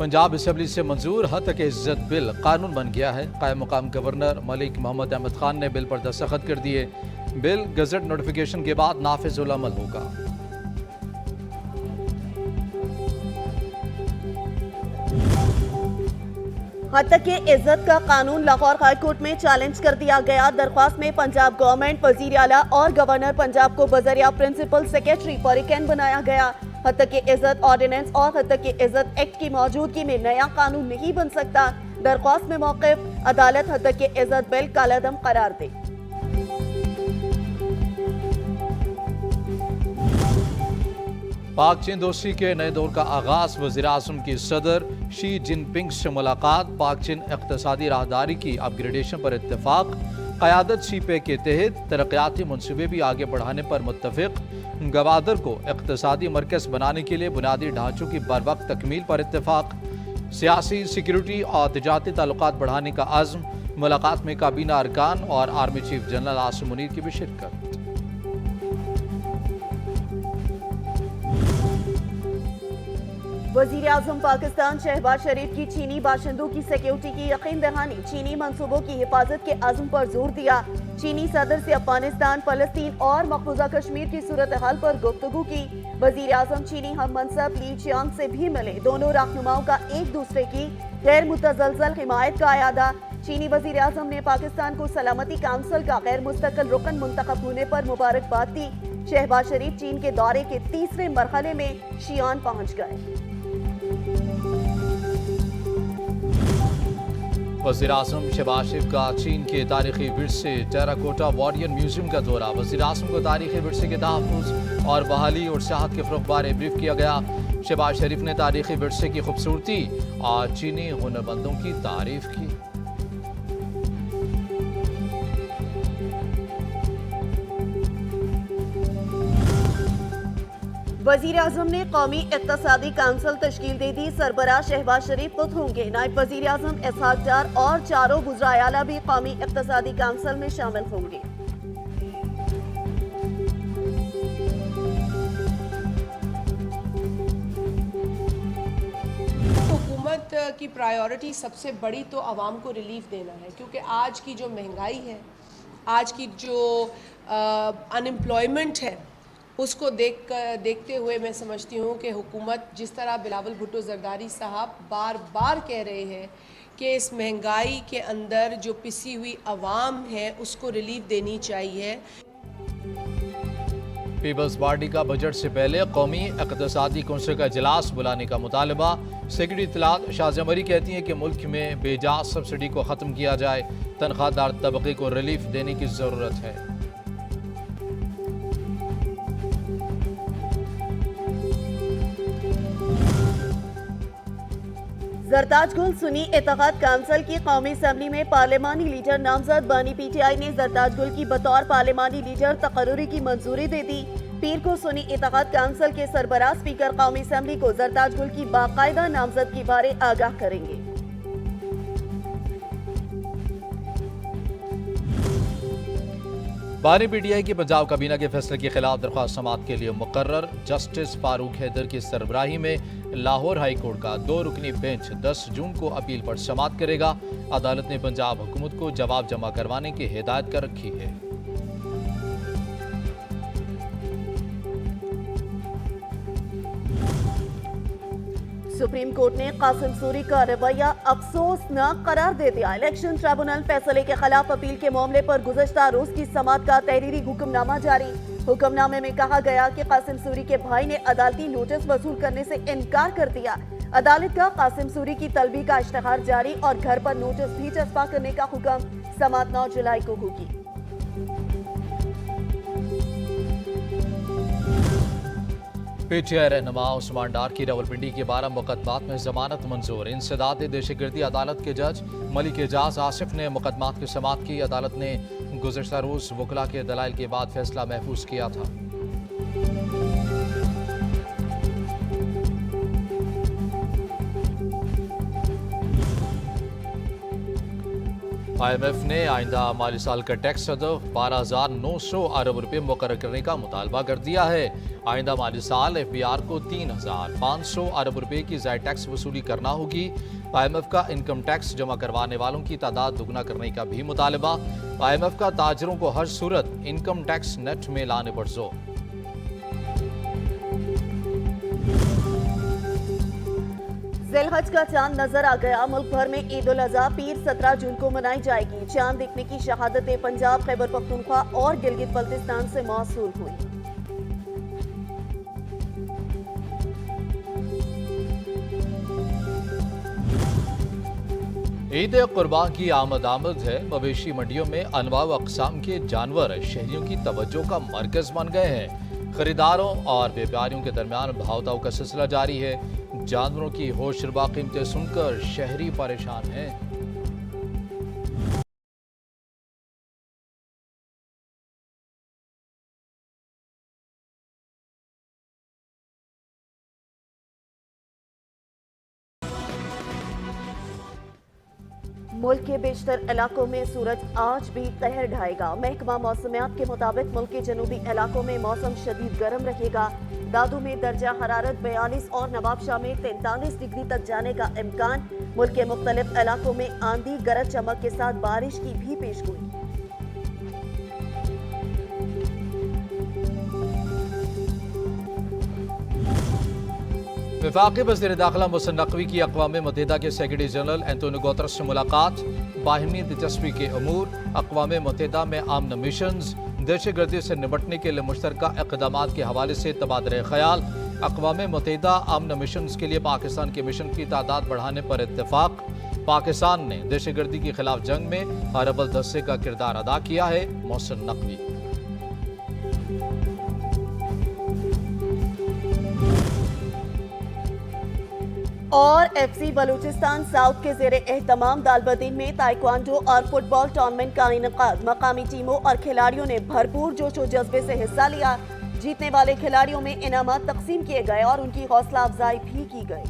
Punjab assembly से मंजूर हद तक इज्जत बिल कानून बन गया है। कायम मुकाम गवर्नर मलिक मोहम्मद अहमद खान ने बिल पर दस्तखत कर दिए। बिल गजट नोटिफिकेशन के बाद नाफिजुल अमल होगा। हद तक के इज्जत का कानून लाहौर हाई कोर्ट में चैलेंज कर दिया गया। दरख्वास्त में पंजाब गवर्नमेंट, वजीर आला और गवर्नर पंजाब को बजरिया प्रिंसिपल सेक्रेटरी फॉरिकैन बनाया गया। हद तक के इज्जत ऑर्डिनेंस और हद तक के इज्जत एक्ट की मौजूदगी में नया कानून नहीं बन सकता। दरख्वास्त में मौक़िफ़, अदालत हद तक के इज्जत बिल कालादम करार दे। पाक चीन दोस्ती के नए दौर का आगाज। वज़ीर-ए-आज़म की सदर शी जिनपिंग से मुलाकात। पाक चीन इक़्तिसादी राहदारी की अपग्रेडेशन पर इत्तेफाक। क़यादत शीपे के तहत तरक्याती मनसूबे भी आगे बढ़ाने पर मुत्तफ़िक़। गवादर को इक़्तिसादी मरकज़ बनाने के लिए बुनियादी ढांचों की बरवक्त तकमील पर इत्तेफाक। सियासी, सिक्योरिटी और तिजारती ताल्लुकात बढ़ाने का अज़्म। मुलाकात में काबीना अरकान और army chief general Asim Munir की भी शिरकत। वज़ीर आज़म पाकिस्तान शहबाज शरीफ की चीनी बाशिंदों की सिक्योरिटी की यकीन दहानी। चीनी मंसूबों की हिफाजत के अज़्म पर जोर दिया। चीनी सदर से अफगानिस्तान, फ़लस्तीन और मकबूजा कश्मीर की सूरत हाल पर गुफ्तगू की। वज़ीर आज़म चीनी हम मनसब ली चियांग से भी मिले। दोनों रहनुमाओं का एक दूसरे की गैर मुतज़लज़ल हिमायत का अयादा। चीनी वज़ीर आज़म ने पाकिस्तान को सलामती काउंसिल का गैर मुस्तकिल रुकन मुंतखब होने पर मुबारकबाद दी। शहबाज शरीफ चीन के दौरे के तीसरे मरहले में शियान पहुँच गए। वज़ीर-ए-आज़म शहबाज शरीफ का चीन के तारीखी विरसे टेराकोटा वॉरियर म्यूजियम का दौरा। वज़ीर-ए-आज़म को तारीखी विरसे के तहफ़्फ़ुज़ और बहाली और सियाहत के फ़रोग़ बारे ब्रीफ किया गया। शहबाज शरीफ ने तारीखी विरसे की खूबसूरती और चीनी हुनरमंदों की तारीफ की। वज़ीर आज़म ने कौमी इक़्तिसादी काउंसिल तश्कील दे दी। सरबराह शहबाज शरीफ खुद होंगे। नायब वज़ीर आज़म इसहाक़ डार और चारों वज़राए आला भी कौमी इक़्तिसादी काउंसिल में शामिल होंगे। हुकूमत की प्रायोरिटी सबसे बड़ी तो आवाम को रिलीफ देना है, क्योंकि आज की जो महंगाई है, आज की जो अनएम्प्लॉयमेंट है, उसको देखते हुए मैं समझती हूँ कि हुकूमत, जिस तरह बिलावल भुट्टो ज़रदारी साहब बार बार कह रहे हैं कि इस महंगाई के अंदर जो पिसी हुई आवाम है उसको रिलीफ देनी चाहिए। पीपल्स पार्टी का बजट से पहले कौमी इक़्तिसादी कौंसिल का इजलास बुलाने का मुतालबा। सेक्रेटरी इत्तलात शाज़िया मरी कहती हैं कि मुल्क में बेजा सब्सिडी को ख़त्म किया जाए। तनख्वाहदार तबके को रिलीफ देने की ज़रूरत है। जरताज गुल सुन्नी इत्तेहाद काउंसिल की कौमी असम्बली में पार्लिमानी लीडर नामजद बानी PTI ने जरताज गुल की बतौर पार्लिमानी लीडर तकर्रुरी की मंजूरी दे दी। पीर को सुन्नी इत्तेहाद काउंसिल के सरबराह स्पीकर कौमी असम्बली को जरताज गुल की बाकायदा नामजदगी बारे आगाह करेंगे। बानी PTI की पंजाब काबीना के फैसले के खिलाफ दरख्वास्त समाअत के लिए मुकर्रर। जस्टिस फारूक हैदर की सरबराही में लाहौर हाई कोर्ट का 2 रुकनी बेंच 10 जून को अपील पर समाअत करेगा। अदालत ने पंजाब हुकूमत को जवाब जमा करवाने की हिदायत कर रखी है। सुप्रीम कोर्ट ने कासिम सूरी का रवैया अफसोसनाक करार दे दिया। इलेक्शन ट्रिब्यूनल फैसले के खिलाफ अपील के मामले पर गुज़श्ता रोज की समाअत का तहरीरी हुक्मनामा जारी। हुक्मनामे में कहा गया कि कासिम सूरी के भाई ने अदालती नोटिस वसूल करने से इनकार कर दिया। अदालत का कासिम सूरी की तलबी का इश्तिहार जारी और घर पर नोटिस भी चस्पा करने का हुक्म। समाअत 9 जुलाई को होगी। PTI रहनुमा उस्मान डार की रावलपिंडी के 12 मुकदमात में जमानत मंजूर। इंसदाद दहशतगर्दी अदालत के जज मलिक एजाज आसिफ ने मुकदमात की समाअत की। अदालत ने गुज़श्ता रोज वकला के दलाइल के बाद फैसला महफूज किया था। IMF ने आइंदा माली साल का टैक्स हदफ 12,900 अरब रुपए मुकर्रर करने का मुतालबा कर दिया है। आइंदा माली साल FBR को 3,500 अरब रुपए की ज़ायद टैक्स वसूली करना होगी। IMF का इनकम टैक्स जमा करवाने वालों की तादाद दुगना करने का भी मुतालबा। IMF का ताजरों को हर सूरत इनकम टैक्स नेट में लाने पर जोर। जिलहज का चांद नजर आ गया। मुल्क भर में ईद उल अजहा पीर 17 जून को मनाई जाएगी। चांद देखने की शहादतें पंजाब, खैबर पख्तूनख्वा और गिलगित बल्तिस्तान से मौसूल हुई। ईद कुर्बान की आमद है। मवेशी मंडियों में अनवा व अक़साम के जानवर शहरियों की तवज्जो का मरकज बन गए हैं। खरीदारों और व्यापारियों के दरमियान भाव-ताव का सिलसिला जारी है। जानवरों की होशरुबा कीमतें सुनकर शहरी परेशान हैं। मुल्क के बेशतर इलाकों में सूरज आज भी कहर ढाएगा। महकमा मौसमियात के मुताबिक मुल्क के जनूबी इलाकों में मौसम शदीद गर्म रहेगा। दादू में दर्जा हरारत 42 और नवाबशाह में 43 डिग्री तक जाने का इम्कान। मुल्क के मुख्तलिफ इलाकों में आंधी गरज चमक के साथ बारिश की भी पेशगोई। वफाकी वज़ीर दाखिला मोहसिन नकवी की अक़वाम मुत्तहिदा के सेक्रेटरी जनरल एंटोनियो गुतेरेस से मुलाकात। बाहिमी दिलचस्पी के अमूर, अक़वाम मुत्तहिदा में आमन मिशंस, दहशतगर्दी से निपटने के लिए मुश्तरका इक़दामात के हवाले से तबादला ख्याल। अक़वाम मुत्तहिदा आमन मिशंस के लिए पाकिस्तान के मिशन की तादाद बढ़ाने पर इत्तेफाक। पाकिस्तान ने दहशतगर्दी के खिलाफ जंग में अरबल दस्ते का किरदार अदा किया है। मोहसिन नकवी और FC बलूचिस्तान साउथ के ज़ेरे एहतमाम दालबदीन में ताइक्वांडो और फुटबॉल टूर्नामेंट का इनेकाद। मकामी टीमों और खिलाड़ियों ने भरपूर जोश व जज्बे से हिस्सा लिया। जीतने वाले खिलाड़ियों में इनामात तकसीम किए गए और उनकी हौसला अफजाई भी की गई।